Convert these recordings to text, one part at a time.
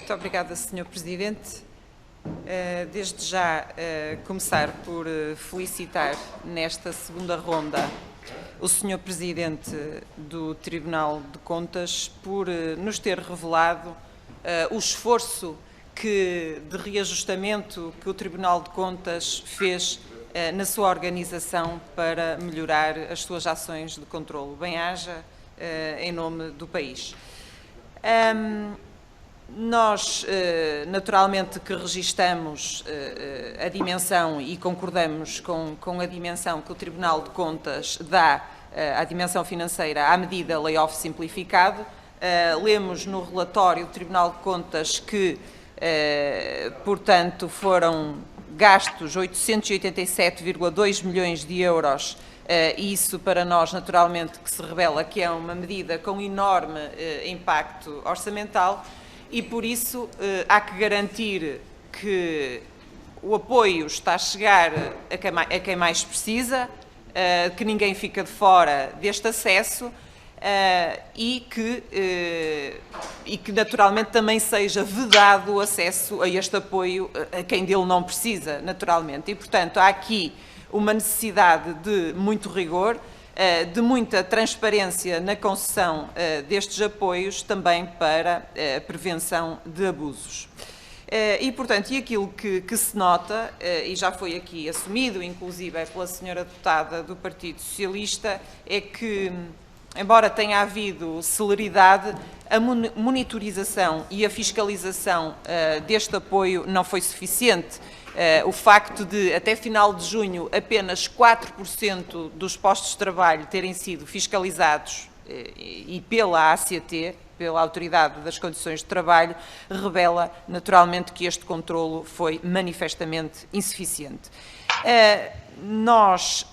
Muito obrigada, Sr. Presidente. Desde já, começar por felicitar nesta segunda ronda o Sr. Presidente do Tribunal de Contas por nos ter revelado o esforço de reajustamento que o Tribunal de Contas fez na sua organização para melhorar as suas ações de controlo. Bem-aja em nome do país. Nós, naturalmente, que registamos a dimensão e concordamos com a dimensão que o Tribunal de Contas dá à dimensão financeira à medida layoff simplificado. Lemos no relatório do Tribunal de Contas que, portanto, foram gastos 887,2 milhões de euros, e isso para nós, naturalmente, que se revela que é uma medida com enorme impacto orçamental. E, por isso, há que garantir que o apoio está a chegar a quem mais precisa, que ninguém fica de fora deste acesso e que, naturalmente, também seja vedado o acesso a este apoio a quem dele não precisa, naturalmente. E, portanto, há aqui uma necessidade de muito rigor, de muita transparência na concessão destes apoios, também para a prevenção de abusos. E, portanto, aquilo que se nota, e já foi aqui assumido, inclusive pela senhora deputada do Partido Socialista, é que, embora tenha havido celeridade, a monitorização e a fiscalização deste apoio não foi suficiente. O facto de, até final de junho, apenas 4% dos postos de trabalho terem sido fiscalizados e pela ACT, pela Autoridade das Condições de Trabalho, revela naturalmente que este controlo foi manifestamente insuficiente. Nós,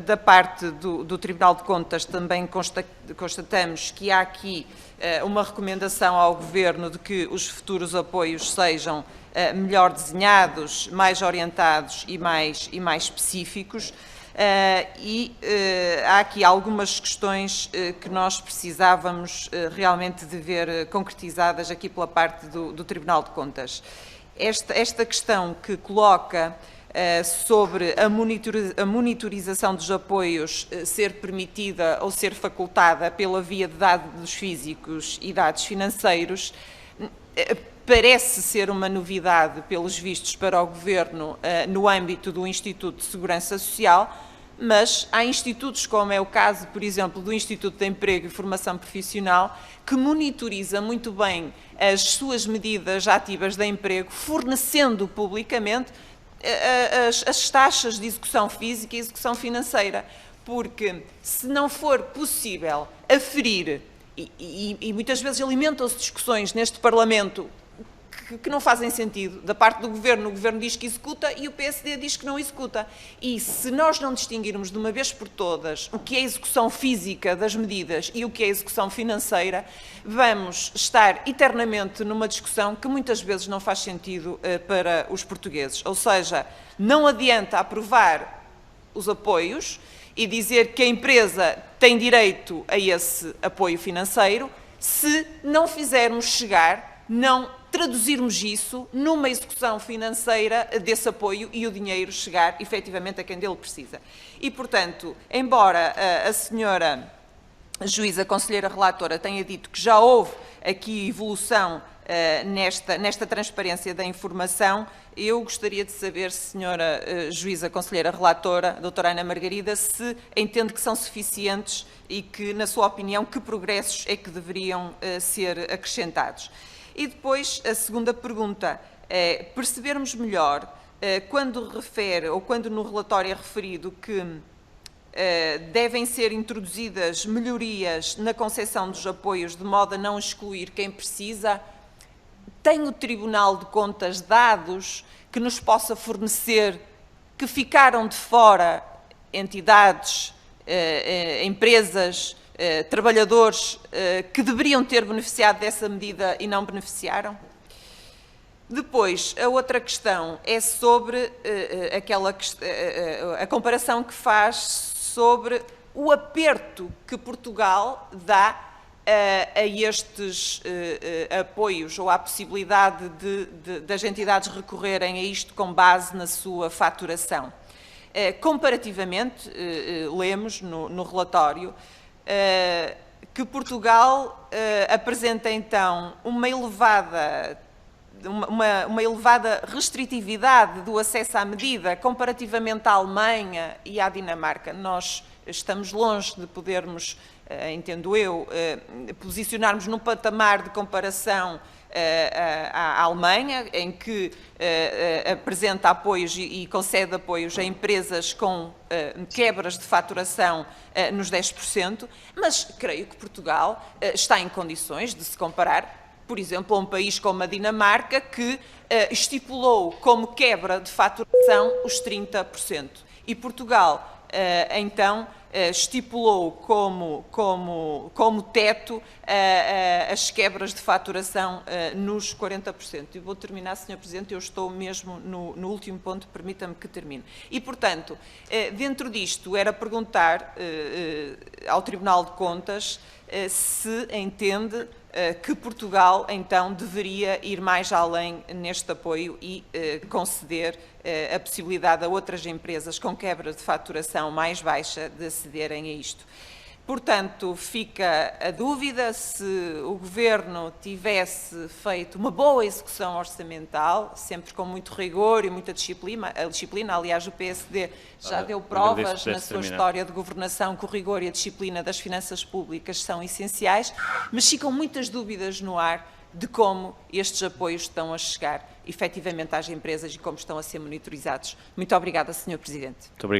da parte do Tribunal de Contas, também constatamos que há aqui uma recomendação ao Governo de que os futuros apoios sejam melhor desenhados, mais orientados e mais específicos. Há aqui algumas questões que nós precisávamos realmente de ver concretizadas aqui pela parte do Tribunal de Contas. Esta questão que coloca sobre a monitorização dos apoios ser permitida ou ser facultada pela via de dados físicos e dados financeiros, parece ser uma novidade, pelos vistos, para o Governo no âmbito do Instituto de Segurança Social, mas há institutos, como é o caso, por exemplo, do Instituto de Emprego e Formação Profissional, que monitoriza muito bem as suas medidas ativas de emprego, fornecendo publicamente as taxas de execução física e execução financeira, porque se não for possível aferir, e muitas vezes alimentam-se discussões neste Parlamento que não fazem sentido, da parte do Governo, o Governo diz que executa e o PSD diz que não executa. E se nós não distinguirmos de uma vez por todas o que é a execução física das medidas e o que é a execução financeira, vamos estar eternamente numa discussão que muitas vezes não faz sentido para os portugueses. Ou seja, não adianta aprovar os apoios e dizer que a empresa tem direito a esse apoio financeiro se não fizermos chegar, não traduzirmos isso numa execução financeira desse apoio e o dinheiro chegar efetivamente a quem dele precisa. E, portanto, embora a senhora juíza conselheira relatora tenha dito que já houve aqui evolução nesta transparência da informação, eu gostaria de saber, senhora juíza conselheira relatora, doutora Ana Margarida, se entende que são suficientes e que, na sua opinião, que progressos é que deveriam ser acrescentados. E depois, a segunda pergunta é percebermos melhor, quando refere, ou quando no relatório é referido que devem ser introduzidas melhorias na concessão dos apoios de modo a não excluir quem precisa, tem o Tribunal de Contas dados que nos possa fornecer que ficaram de fora entidades, empresas, trabalhadores que deveriam ter beneficiado dessa medida e não beneficiaram? Depois, a outra questão é sobre a comparação que faz sobre o aperto que Portugal dá a estes apoios ou à possibilidade das entidades recorrerem a isto com base na sua faturação. Comparativamente, lemos no relatório que Portugal apresenta então uma elevada restritividade do acesso à medida comparativamente à Alemanha e à Dinamarca. Nós estamos longe de podermos, entendo eu, posicionarmos num patamar de comparação à Alemanha, em que apresenta apoios e concede apoios a empresas com quebras de faturação nos 10%, mas creio que Portugal está em condições de se comparar, por exemplo, a um país como a Dinamarca, que estipulou como quebra de faturação os 30%. E Portugal, então, estipulou como teto as quebras de faturação nos 40%. E vou terminar, Sr. Presidente, eu estou mesmo no último ponto, permita-me que termine. E, portanto, dentro disto, era perguntar ao Tribunal de Contas se entende que Portugal, então, deveria ir mais além neste apoio e conceder a possibilidade a outras empresas com quebra de faturação mais baixa de acederem a isto. Portanto, fica a dúvida se o Governo tivesse feito uma boa execução orçamental, sempre com muito rigor e muita disciplina. Aliás, o PSD já deu provas na sua história de governação que o rigor e a disciplina das finanças públicas são essenciais, mas ficam muitas dúvidas no ar de como estes apoios estão a chegar efetivamente às empresas e como estão a ser monitorizados. Muito obrigada, Sr. Presidente. Muito obrigado.